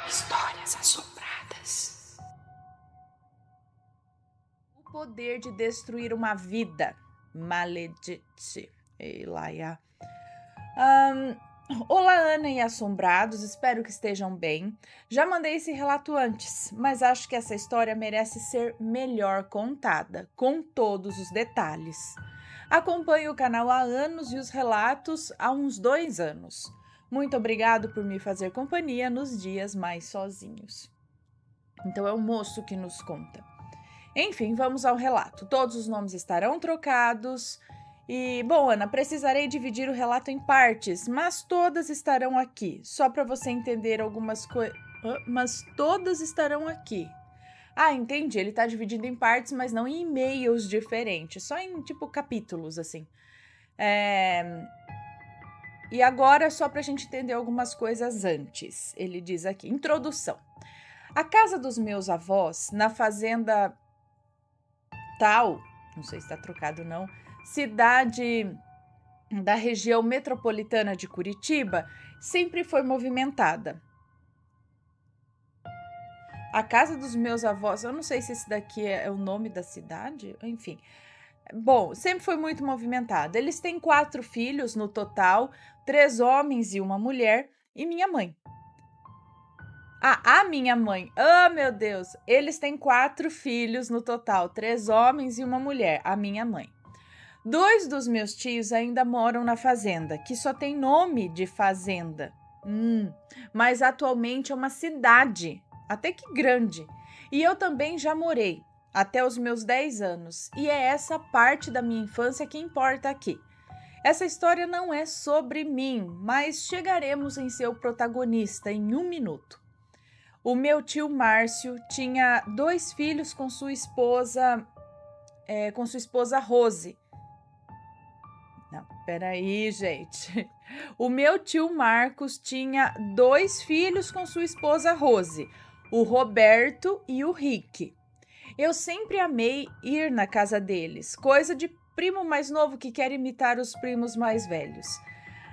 Histórias assombradas. O poder de destruir uma vida. Maledite. Elaia. Olá, Ana e assombrados, espero que estejam bem. Já mandei esse relato antes, mas acho que essa história merece ser melhor contada, com todos os detalhes. Acompanho o canal há anos e os relatos há uns 2 anos. Muito obrigado por me fazer companhia nos dias mais sozinhos. Então é o moço que nos conta. Enfim, vamos ao relato. Todos os nomes estarão trocados. E, bom, Ana, precisarei dividir o relato em partes, mas todas estarão aqui, só para você entender algumas coisas. Mas todas estarão aqui. Ah, entendi. Ele tá dividindo em partes, mas não em e-mails diferentes, só em, tipo, capítulos, assim. E agora, só pra gente entender algumas coisas antes. Ele diz aqui, introdução. A casa dos meus avós, na fazenda tal, não sei se tá trocado ou não, cidade da região metropolitana de Curitiba, sempre foi movimentada. A casa dos meus avós, eu não sei se esse daqui é o nome da cidade, enfim. Bom, sempre foi muito movimentada. Eles têm 4 filhos no total, 3 homens e uma mulher, e minha mãe. A minha mãe. Oh, meu Deus! Eles têm 4 filhos no total, 3 homens e uma mulher, a minha mãe. 2 dos meus tios ainda moram na fazenda, que só tem nome de fazenda. Mas atualmente é uma cidade, até que grande. E eu também já morei, até os meus 10 anos. E é essa parte da minha infância que importa aqui. Essa história não é sobre mim, mas chegaremos em seu protagonista em 1 minuto. O meu tio Márcio tinha 2 filhos com sua esposa Rose. Não, peraí, gente. O meu tio Marcos tinha 2 filhos com sua esposa Rose, o Roberto e o Rick. Eu sempre amei ir na casa deles, coisa de primo mais novo que quer imitar os primos mais velhos.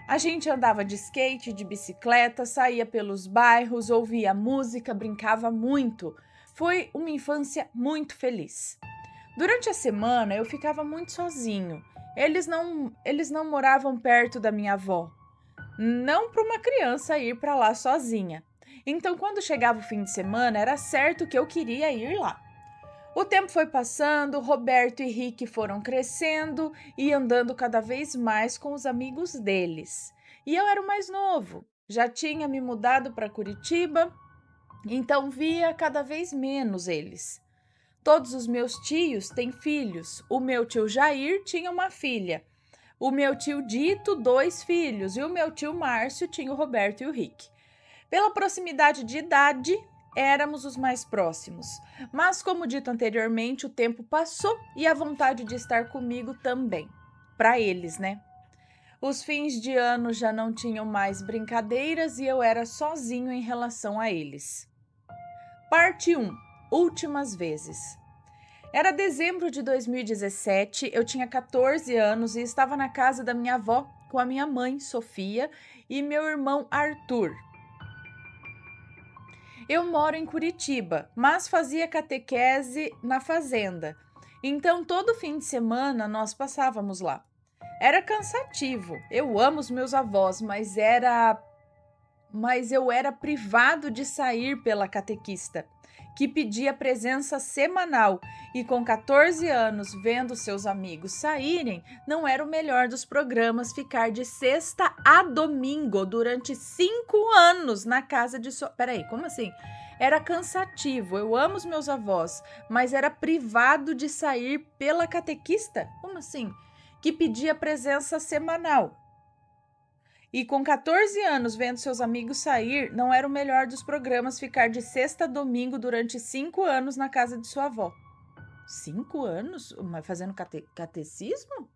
A gente andava de skate, de bicicleta, saía pelos bairros, ouvia música, brincava muito. Foi uma infância muito feliz. Durante a semana eu ficava muito sozinho. Eles não moravam perto da minha avó. Não para uma criança ir para lá sozinha. Então, quando chegava o fim de semana, era certo que eu queria ir lá. O tempo foi passando, Roberto e Rick foram crescendo e andando cada vez mais com os amigos deles. E eu era o mais novo, já tinha me mudado para Curitiba, então via cada vez menos eles. Todos os meus tios têm filhos. O meu tio Jair tinha uma filha. O meu tio Dito, 2 filhos. E o meu tio Márcio tinha o Roberto e o Rick. Pela proximidade de idade, éramos os mais próximos. Mas, como dito anteriormente, o tempo passou e a vontade de estar comigo também. Para eles, né? Os fins de ano já não tinham mais brincadeiras e eu era sozinho em relação a eles. Parte 1. Últimas vezes. Era dezembro de 2017, eu tinha 14 anos e estava na casa da minha avó com a minha mãe, Sofia, e meu irmão Arthur. Eu moro em Curitiba, mas fazia catequese na fazenda. Então, todo fim de semana nós passávamos lá. Era cansativo. Eu amo os meus avós, mas eu era privado de sair pela catequista, que pedia presença semanal, e com 14 anos, vendo seus amigos saírem, não era o melhor dos programas ficar de sexta a domingo durante 5 anos na casa de sua... Peraí, como assim? Era cansativo, eu amo os meus avós, mas era privado de sair pela catequista? Como assim? Que pedia presença semanal. E com 14 anos, vendo seus amigos sair, não era o melhor dos programas ficar de sexta a domingo durante 5 anos na casa de sua avó. 5 anos? Mas fazendo catecismo?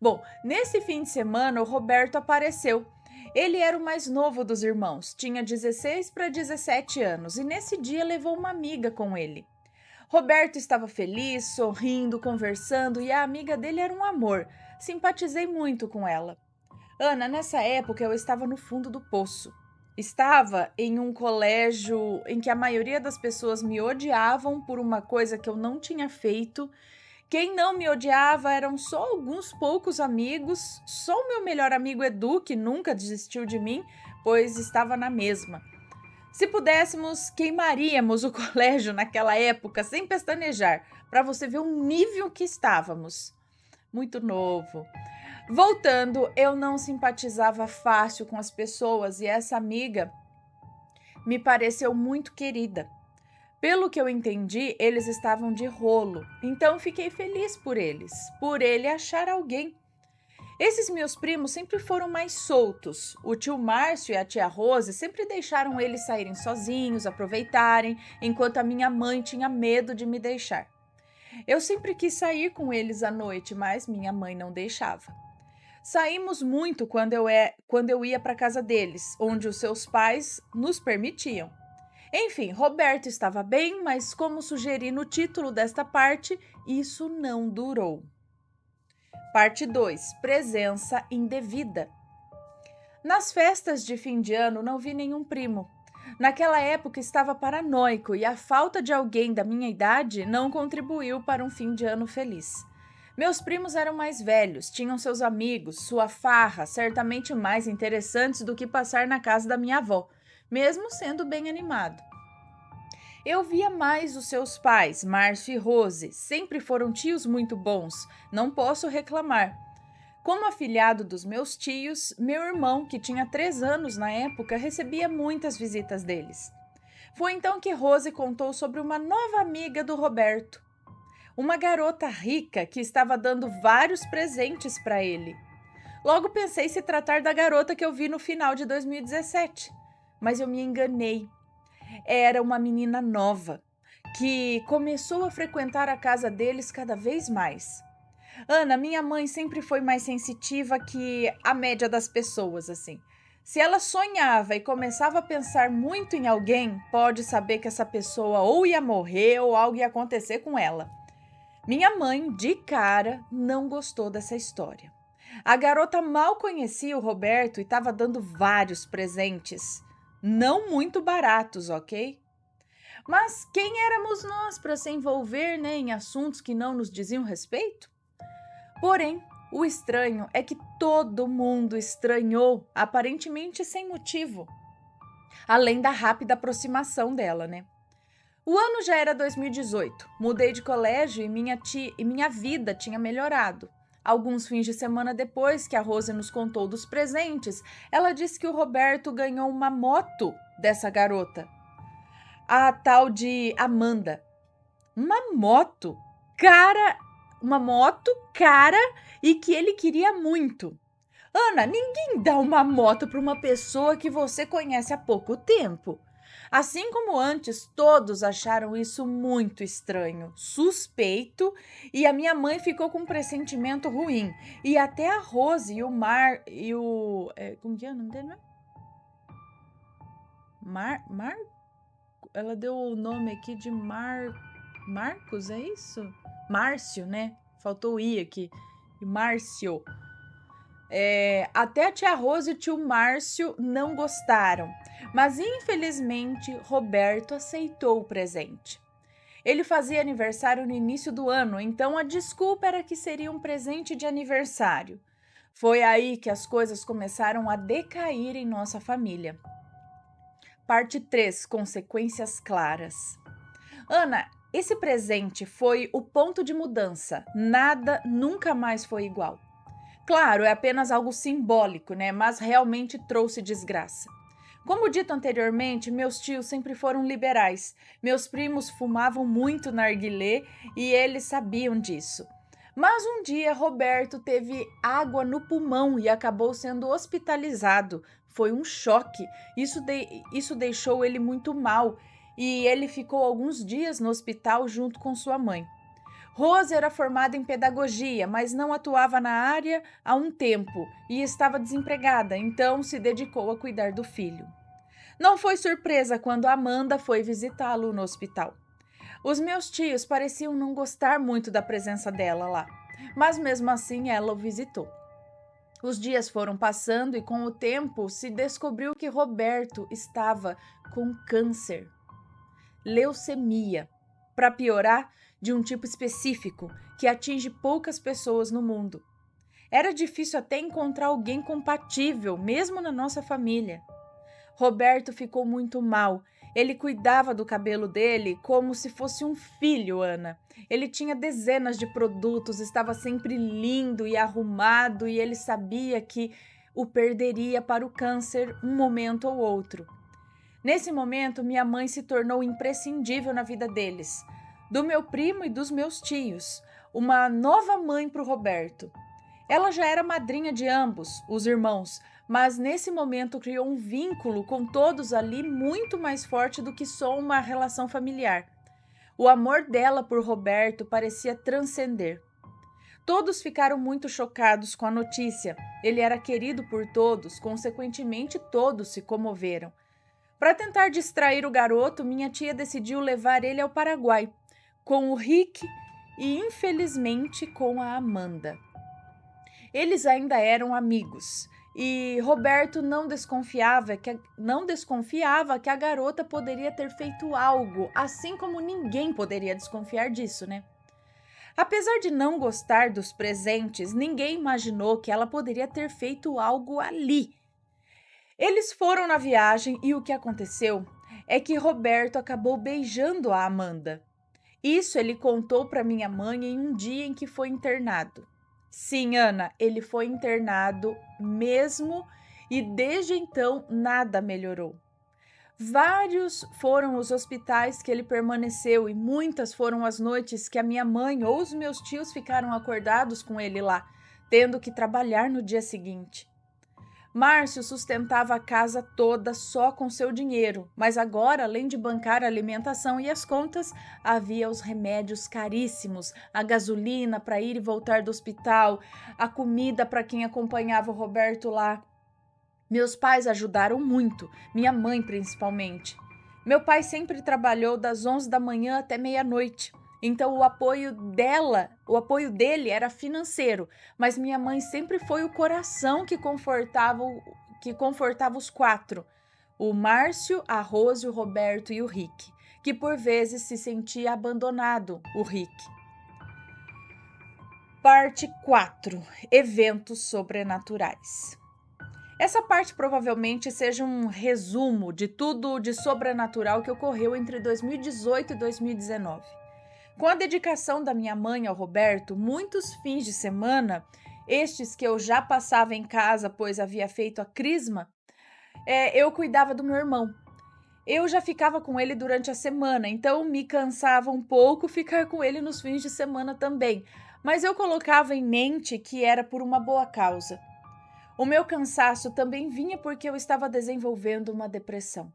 Bom, nesse fim de semana, o Roberto apareceu. Ele era o mais novo dos irmãos, tinha 16 para 17 anos, e nesse dia levou uma amiga com ele. Roberto estava feliz, sorrindo, conversando, e a amiga dele era um amor. Simpatizei muito com ela. Ana, nessa época eu estava no fundo do poço. Estava em um colégio em que a maioria das pessoas me odiavam por uma coisa que eu não tinha feito. Quem não me odiava eram só alguns poucos amigos, só o meu melhor amigo Edu, que nunca desistiu de mim, pois estava na mesma. Se pudéssemos, queimaríamos o colégio naquela época sem pestanejar, para você ver o nível que estávamos. Muito novo. Voltando, eu não simpatizava fácil com as pessoas e essa amiga me pareceu muito querida. Pelo que eu entendi, eles estavam de rolo, então fiquei feliz por eles, por ele achar alguém. Esses meus primos sempre foram mais soltos. O tio Márcio e a tia Rose sempre deixaram eles saírem sozinhos, aproveitarem, enquanto a minha mãe tinha medo de me deixar. Eu sempre quis sair com eles à noite, mas minha mãe não deixava. Saímos muito quando eu ia para casa deles, onde os seus pais nos permitiam. Enfim, Roberto estava bem, mas como sugeri no título desta parte, isso não durou. Parte 2. Presença indevida. Nas festas de fim de ano não vi nenhum primo. Naquela época estava paranoico e a falta de alguém da minha idade não contribuiu para um fim de ano feliz. Meus primos eram mais velhos, tinham seus amigos, sua farra, certamente mais interessantes do que passar na casa da minha avó, mesmo sendo bem animado. Eu via mais os seus pais, Márcio e Rose, sempre foram tios muito bons, não posso reclamar. Como afilhado dos meus tios, meu irmão, que tinha 3 anos na época, recebia muitas visitas deles. Foi então que Rose contou sobre uma nova amiga do Roberto, uma garota rica que estava dando vários presentes para ele. Logo pensei se tratar da garota que eu vi no final de 2017, mas eu me enganei. Era uma menina nova, que começou a frequentar a casa deles cada vez mais. Ana, minha mãe sempre foi mais sensitiva que a média das pessoas, assim. Se ela sonhava e começava a pensar muito em alguém, pode saber que essa pessoa ou ia morrer ou algo ia acontecer com ela. Minha mãe, de cara, não gostou dessa história. A garota mal conhecia o Roberto e estava dando vários presentes. Não muito baratos, ok? Mas quem éramos nós para se envolver, né, em assuntos que não nos diziam respeito? Porém, o estranho é que todo mundo estranhou, aparentemente sem motivo. Além da rápida aproximação dela, né? O ano já era 2018. Mudei de colégio e minha vida tinha melhorado. Alguns fins de semana depois que a Rose nos contou dos presentes, ela disse que o Roberto ganhou uma moto dessa garota, a tal de Amanda. Uma moto? Uma moto cara e que ele queria muito. Ana, ninguém dá uma moto para uma pessoa que você conhece há pouco tempo. Assim como antes, todos acharam isso muito estranho, suspeito, e a minha mãe ficou com um pressentimento ruim. E até a Rose e o Mar e o como que é o nome dele? Ela deu o nome aqui de Marcos, é isso? Márcio, né? Faltou o I aqui. Márcio. Até a tia Rose e o tio Márcio não gostaram, mas infelizmente Roberto aceitou o presente. Ele fazia aniversário no início do ano, então a desculpa era que seria um presente de aniversário. Foi aí que as coisas começaram a decair em nossa família. Parte 3. Consequências claras. Ana, esse presente foi o ponto de mudança. Nada nunca mais foi igual. Claro, é apenas algo simbólico, né? Mas realmente trouxe desgraça. Como dito anteriormente, meus tios sempre foram liberais. Meus primos fumavam muito narguilé e eles sabiam disso. Mas um dia Roberto teve água no pulmão e acabou sendo hospitalizado. Foi um choque. Isso deixou ele muito mal e ele ficou alguns dias no hospital junto com sua mãe. Rose era formada em pedagogia, mas não atuava na área há um tempo e estava desempregada, então se dedicou a cuidar do filho. Não foi surpresa quando Amanda foi visitá-lo no hospital. Os meus tios pareciam não gostar muito da presença dela lá, mas mesmo assim ela o visitou. Os dias foram passando e, com o tempo, se descobriu que Roberto estava com câncer, leucemia, para piorar, de um tipo específico que atinge poucas pessoas no mundo. Era difícil até encontrar alguém compatível, mesmo na nossa família. Roberto ficou muito mal. Ele cuidava do cabelo dele como se fosse um filho, Ana. Ele tinha dezenas de produtos, estava sempre lindo e arrumado e ele sabia que o perderia para o câncer um momento ou outro. Nesse momento, minha mãe se tornou imprescindível na vida deles, do meu primo e dos meus tios, uma nova mãe para o Roberto. Ela já era madrinha de ambos, os irmãos, mas nesse momento criou um vínculo com todos ali muito mais forte do que só uma relação familiar. O amor dela por Roberto parecia transcender. Todos ficaram muito chocados com a notícia. Ele era querido por todos, consequentemente todos se comoveram. Para tentar distrair o garoto, minha tia decidiu levar ele ao Paraguai, com o Rick e, infelizmente, com a Amanda. Eles ainda eram amigos e Roberto não desconfiava que a garota poderia ter feito algo, assim como ninguém poderia desconfiar disso, né? Apesar de não gostar dos presentes, ninguém imaginou que ela poderia ter feito algo ali. Eles foram na viagem e o que aconteceu é que Roberto acabou beijando a Amanda. Isso ele contou para minha mãe em um dia em que foi internado. Sim, Ana, ele foi internado mesmo e desde então nada melhorou. Vários foram os hospitais que ele permaneceu e muitas foram as noites que a minha mãe ou os meus tios ficaram acordados com ele lá, tendo que trabalhar no dia seguinte. Márcio sustentava a casa toda só com seu dinheiro, mas agora, além de bancar a alimentação e as contas, havia os remédios caríssimos, a gasolina para ir e voltar do hospital, a comida para quem acompanhava o Roberto lá. Meus pais ajudaram muito, minha mãe principalmente. Meu pai sempre trabalhou das 11 da manhã até meia-noite. Então o apoio dele era financeiro, mas minha mãe sempre foi o coração que confortava os quatro: o Márcio, a Rose, o Roberto e o Rick, que por vezes se sentia abandonado, o Rick. Parte 4: Eventos sobrenaturais. Essa parte provavelmente seja um resumo de tudo de sobrenatural que ocorreu entre 2018 e 2019. Com a dedicação da minha mãe ao Roberto, muitos fins de semana, estes que eu já passava em casa, pois havia feito a crisma, eu cuidava do meu irmão. Eu já ficava com ele durante a semana, então me cansava um pouco ficar com ele nos fins de semana também, mas eu colocava em mente que era por uma boa causa. O meu cansaço também vinha porque eu estava desenvolvendo uma depressão.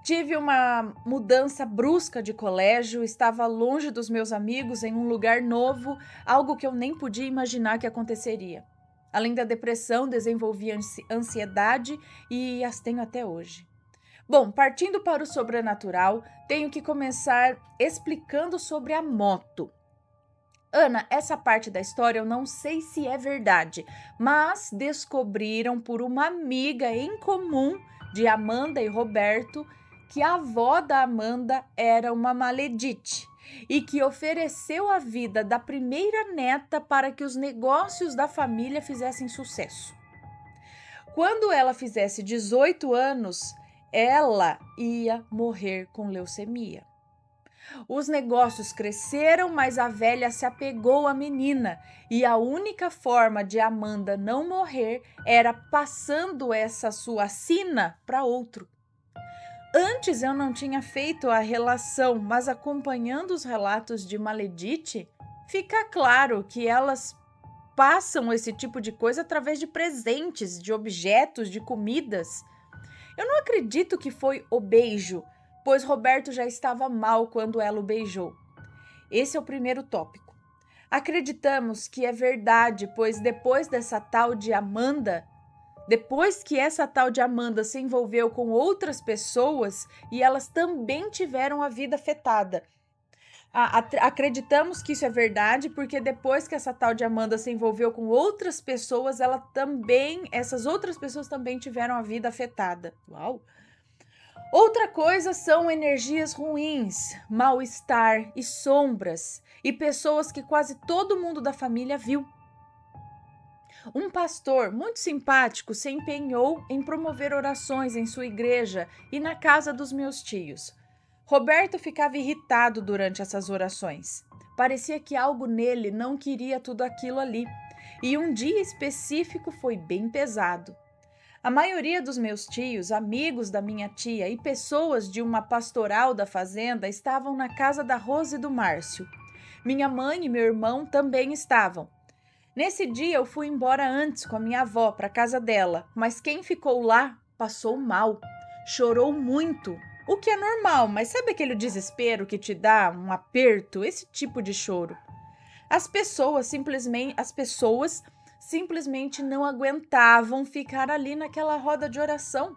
Tive uma mudança brusca de colégio, estava longe dos meus amigos, em um lugar novo, algo que eu nem podia imaginar que aconteceria. Além da depressão, desenvolvi ansiedade e as tenho até hoje. Bom, partindo para o sobrenatural, tenho que começar explicando sobre a moto. Ana, essa parte da história eu não sei se é verdade, mas descobriram por uma amiga em comum de Amanda e Roberto que a avó da Amanda era uma maledite e que ofereceu a vida da primeira neta para que os negócios da família fizessem sucesso. Quando ela fizesse 18 anos, ela ia morrer com leucemia. Os negócios cresceram, mas a velha se apegou à menina e a única forma de Amanda não morrer era passando essa sua sina para outro. Antes eu não tinha feito a relação, mas acompanhando os relatos de maledite, fica claro que elas passam esse tipo de coisa através de presentes, de objetos, de comidas. Eu não acredito que foi o beijo, pois Roberto já estava mal quando ela o beijou. Esse é o primeiro tópico. Acreditamos que é verdade, pois depois que essa tal de Amanda se envolveu com outras pessoas e elas também tiveram a vida afetada. Acreditamos que isso é verdade, porque depois que essa tal de Amanda se envolveu com outras pessoas, essas outras pessoas também tiveram a vida afetada. Uau! Outra coisa são energias ruins, mal-estar e sombras, e pessoas que quase todo mundo da família viu. Um pastor muito simpático se empenhou em promover orações em sua igreja e na casa dos meus tios. Roberto ficava irritado durante essas orações. Parecia que algo nele não queria tudo aquilo ali, e um dia específico foi bem pesado. A maioria dos meus tios, amigos da minha tia e pessoas de uma pastoral da fazenda estavam na casa da Rose e do Márcio. Minha mãe e meu irmão também estavam. Nesse dia eu fui embora antes com a minha avó para a casa dela, mas quem ficou lá passou mal, chorou muito, o que é normal, mas sabe aquele desespero que te dá um aperto, esse tipo de choro? As pessoas simplesmente não aguentavam ficar ali naquela roda de oração.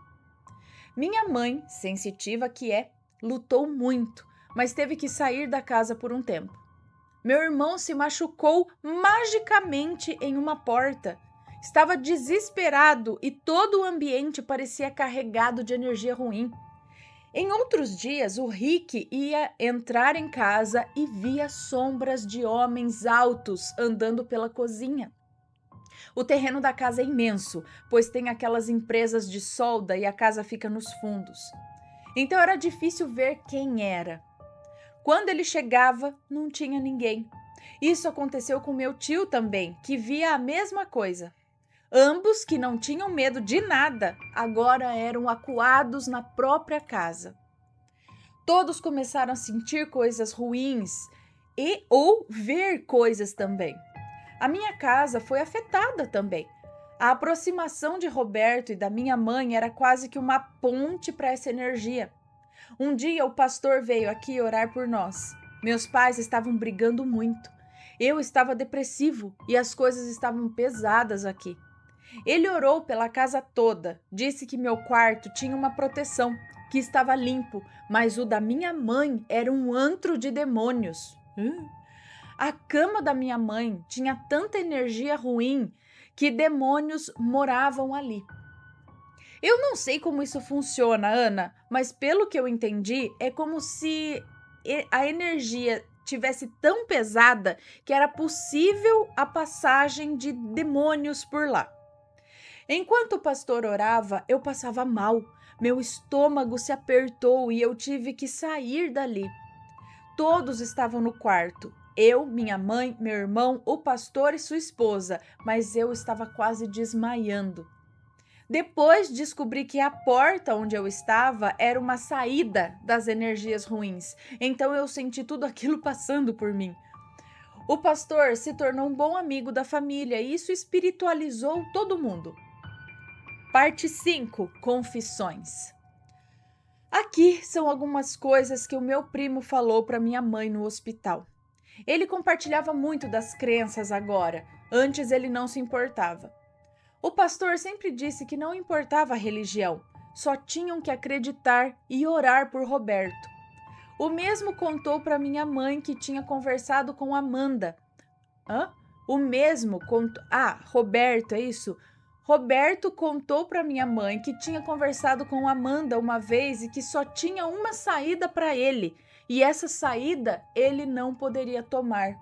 Minha mãe, sensitiva que é, lutou muito, mas teve que sair da casa por um tempo. Meu irmão se machucou magicamente em uma porta. Estava desesperado e todo o ambiente parecia carregado de energia ruim. Em outros dias, o Rick ia entrar em casa e via sombras de homens altos andando pela cozinha. O terreno da casa é imenso, pois tem aquelas empresas de solda e a casa fica nos fundos. Então era difícil ver quem era. Quando ele chegava, não tinha ninguém. Isso aconteceu com meu tio também, que via a mesma coisa. Ambos, que não tinham medo de nada, agora eram acuados na própria casa. Todos começaram a sentir coisas ruins ou ver coisas também. A minha casa foi afetada também. A aproximação de Roberto e da minha mãe era quase que uma ponte para essa energia. Um dia o pastor veio aqui orar por nós. Meus pais estavam brigando muito. Eu estava depressivo e as coisas estavam pesadas aqui. Ele orou pela casa toda, disse que meu quarto tinha uma proteção, que estava limpo, mas o da minha mãe era um antro de demônios. A cama da minha mãe tinha tanta energia ruim que demônios moravam ali. Eu não sei como isso funciona, Ana, mas pelo que eu entendi, é como se a energia tivesse tão pesada que era possível a passagem de demônios por lá. Enquanto o pastor orava, eu passava mal. Meu estômago se apertou e eu tive que sair dali. Todos estavam no quarto. Eu, minha mãe, meu irmão, o pastor e sua esposa, mas eu estava quase desmaiando. Depois descobri que a porta onde eu estava era uma saída das energias ruins, então eu senti tudo aquilo passando por mim. O pastor se tornou um bom amigo da família e isso espiritualizou todo mundo. Parte 5. Confissões. Aqui são algumas coisas que o meu primo falou para minha mãe no hospital. Ele compartilhava muito das crenças agora, antes ele não se importava. O pastor sempre disse que não importava a religião, só tinham que acreditar e orar por Roberto. O mesmo contou para minha mãe que tinha conversado com Amanda. Roberto, é isso? Roberto contou para minha mãe que tinha conversado com Amanda uma vez e que só tinha uma saída para ele, e essa saída ele não poderia tomar.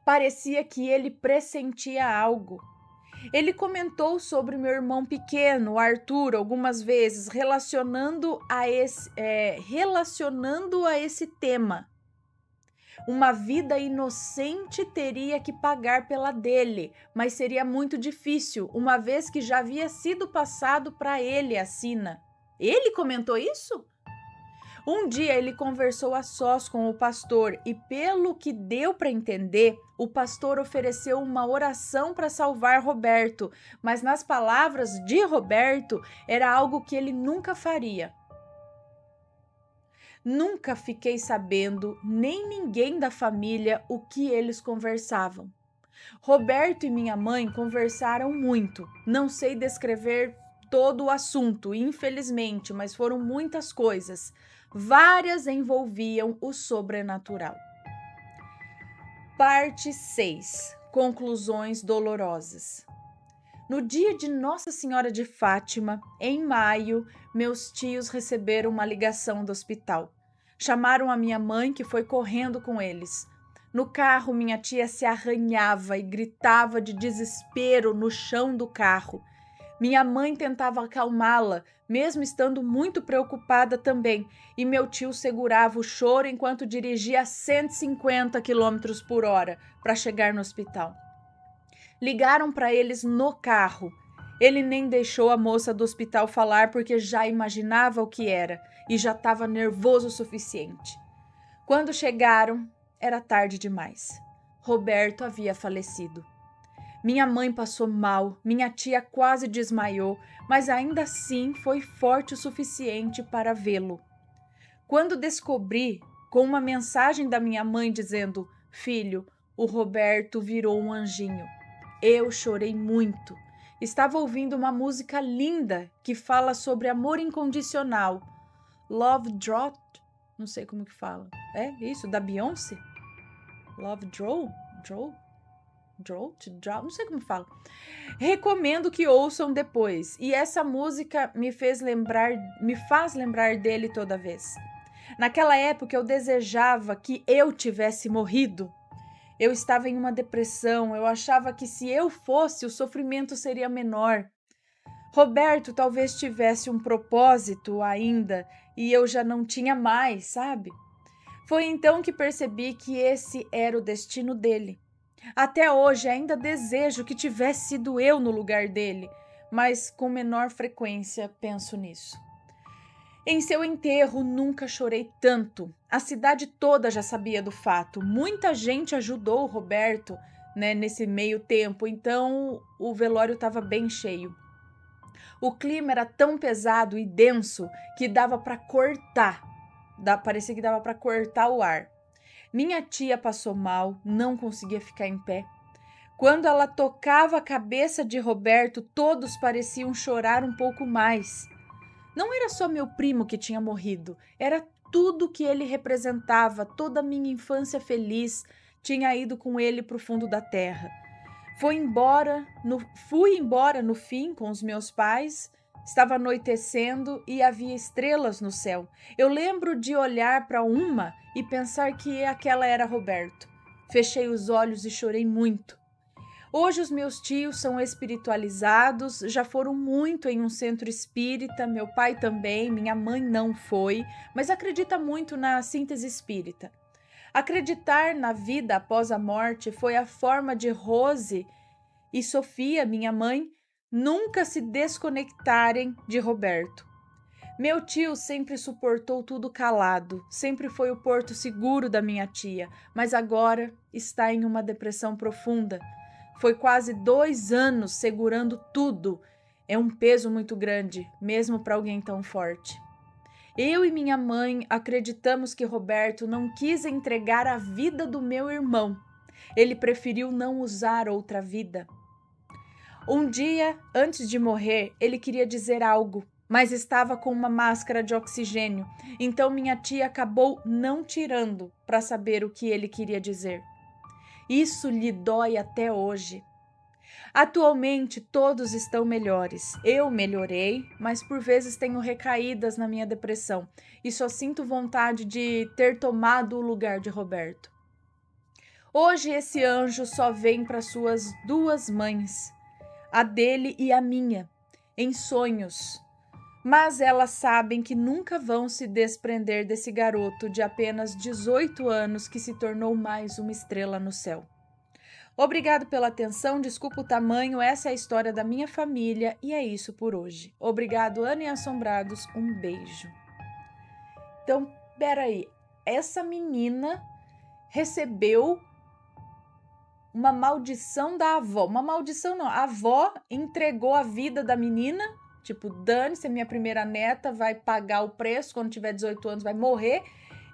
Parecia que ele pressentia algo. Ele comentou sobre meu irmão pequeno, Arthur, algumas vezes, relacionando a esse tema. Uma vida inocente teria que pagar pela dele, mas seria muito difícil, uma vez que já havia sido passado para ele a sina. Ele comentou isso? Um dia ele conversou a sós com o pastor e, pelo que deu para entender, o pastor ofereceu uma oração para salvar Roberto, mas nas palavras de Roberto era algo que ele nunca faria. Nunca fiquei sabendo, nem ninguém da família, o que eles conversavam. Roberto e minha mãe conversaram muito, não sei descrever todo o assunto, infelizmente, mas foram muitas coisas. Várias envolviam o sobrenatural. Parte 6. Conclusões dolorosas. No dia de Nossa Senhora de Fátima, em maio, meus tios receberam uma ligação do hospital. Chamaram a minha mãe, que foi correndo com eles. No carro, minha tia se arranhava e gritava de desespero no chão do carro. Minha mãe tentava acalmá-la, mesmo estando muito preocupada também, e meu tio segurava o choro enquanto dirigia a 150 km por hora para chegar no hospital. Ligaram para eles no carro. Ele nem deixou a moça do hospital falar porque já imaginava o que era e já estava nervoso o suficiente. Quando chegaram, era tarde demais. Roberto havia falecido. Minha mãe passou mal, minha tia quase desmaiou, mas ainda assim foi forte o suficiente para vê-lo. Quando descobri, com uma mensagem da minha mãe dizendo: "Filho, o Roberto virou um anjinho", eu chorei muito. Estava ouvindo uma música linda que fala sobre amor incondicional. Love Drought, não sei como que fala. É isso, da Beyoncé? Love Drought? Drought, não sei como fala. Recomendo que ouçam depois. E essa música me faz lembrar dele toda vez. Naquela época eu desejava que eu tivesse morrido. Eu estava em uma depressão, eu achava que se eu fosse, o sofrimento seria menor. Roberto talvez tivesse um propósito ainda e eu já não tinha mais, sabe? Foi então que percebi que esse era o destino dele. Até hoje ainda desejo que tivesse sido eu no lugar dele, mas com menor frequência penso nisso. Em seu enterro nunca chorei tanto. A cidade toda já sabia do fato. Muita gente ajudou o Roberto, nesse meio tempo, então o velório estava bem cheio. O clima era tão pesado e denso que dava para cortar. Parecia que dava para cortar o ar. Minha tia passou mal, não conseguia ficar em pé. Quando ela tocava a cabeça de Roberto, todos pareciam chorar um pouco mais. Não era só meu primo que tinha morrido, era tudo que ele representava, toda a minha infância feliz tinha ido com ele para o fundo da terra. Fui embora no fim com os meus pais. Estava anoitecendo e havia estrelas no céu. Eu lembro de olhar para uma e pensar que aquela era Roberto. Fechei os olhos e chorei muito. Hoje os meus tios são espiritualizados, já foram muito em um centro espírita, meu pai também, minha mãe não foi, mas acredita muito na síntese espírita. Acreditar na vida após a morte foi a forma de Rose e Sofia, minha mãe, nunca se desconectarem de Roberto. Meu tio sempre suportou tudo calado, sempre foi o porto seguro da minha tia, mas agora está em uma depressão profunda. Foi quase 2 anos segurando tudo. É um peso muito grande, mesmo para alguém tão forte. Eu e minha mãe acreditamos que Roberto não quis entregar a vida do meu irmão. Ele preferiu não usar outra vida. Um dia, antes de morrer, ele queria dizer algo, mas estava com uma máscara de oxigênio, então minha tia acabou não tirando para saber o que ele queria dizer. Isso lhe dói até hoje. Atualmente todos estão melhores. Eu melhorei, mas por vezes tenho recaídas na minha depressão e só sinto vontade de ter tomado o lugar de Roberto. Hoje esse anjo só vem para suas 2 mães, a dele e a minha, em sonhos. Mas elas sabem que nunca vão se desprender desse garoto de apenas 18 anos que se tornou mais uma estrela no céu. Obrigado pela atenção, desculpa o tamanho, essa é a história da minha família e é isso por hoje. Obrigado, Ana e Assombrados, um beijo. Então, peraí, essa menina recebeu uma maldição da avó. Uma maldição não, a avó entregou a vida da menina, tipo, dane-se, minha primeira neta vai pagar o preço, quando tiver 18 anos vai morrer,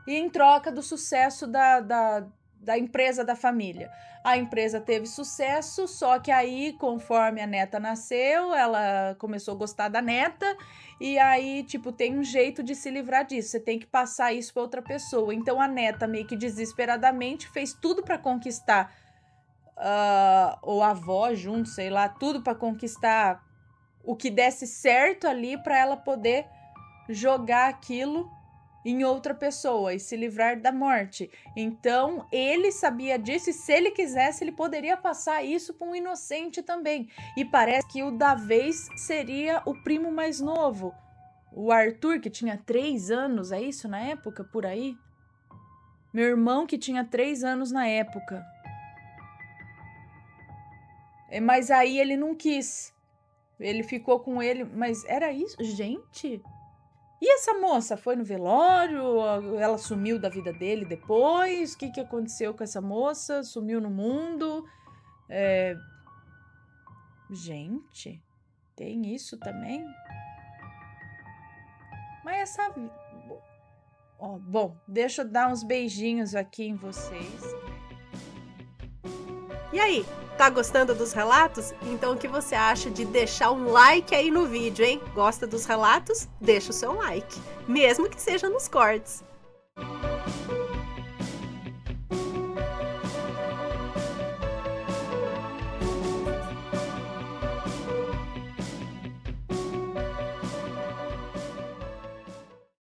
e em troca do sucesso da empresa da família. A empresa teve sucesso, só que aí, conforme a neta nasceu, ela começou a gostar da neta, e aí, tipo, tem um jeito de se livrar disso, você tem que passar isso para outra pessoa. Então a neta, meio que desesperadamente, fez tudo para conquistar, ou a avó junto, sei lá, tudo para conquistar o que desse certo ali para ela poder jogar aquilo em outra pessoa e se livrar da morte. Então, ele sabia disso e se ele quisesse, ele poderia passar isso para um inocente também. E parece que o da vez seria o primo mais novo. O Arthur, que tinha 3 anos, é isso na época, por aí? Meu irmão, que tinha 3 anos na época. Mas aí ele não quis. Ele ficou com ele, mas era isso? Gente... E essa moça foi no velório? Ela sumiu da vida dele depois? O que aconteceu com essa moça? Sumiu no mundo? Gente, tem isso também? Mas essa... bom, deixa eu dar uns beijinhos aqui em vocês. E aí, tá gostando dos relatos? Então o que você acha de deixar um like aí no vídeo, hein? Gosta dos relatos? Deixa o seu like, mesmo que seja nos cortes.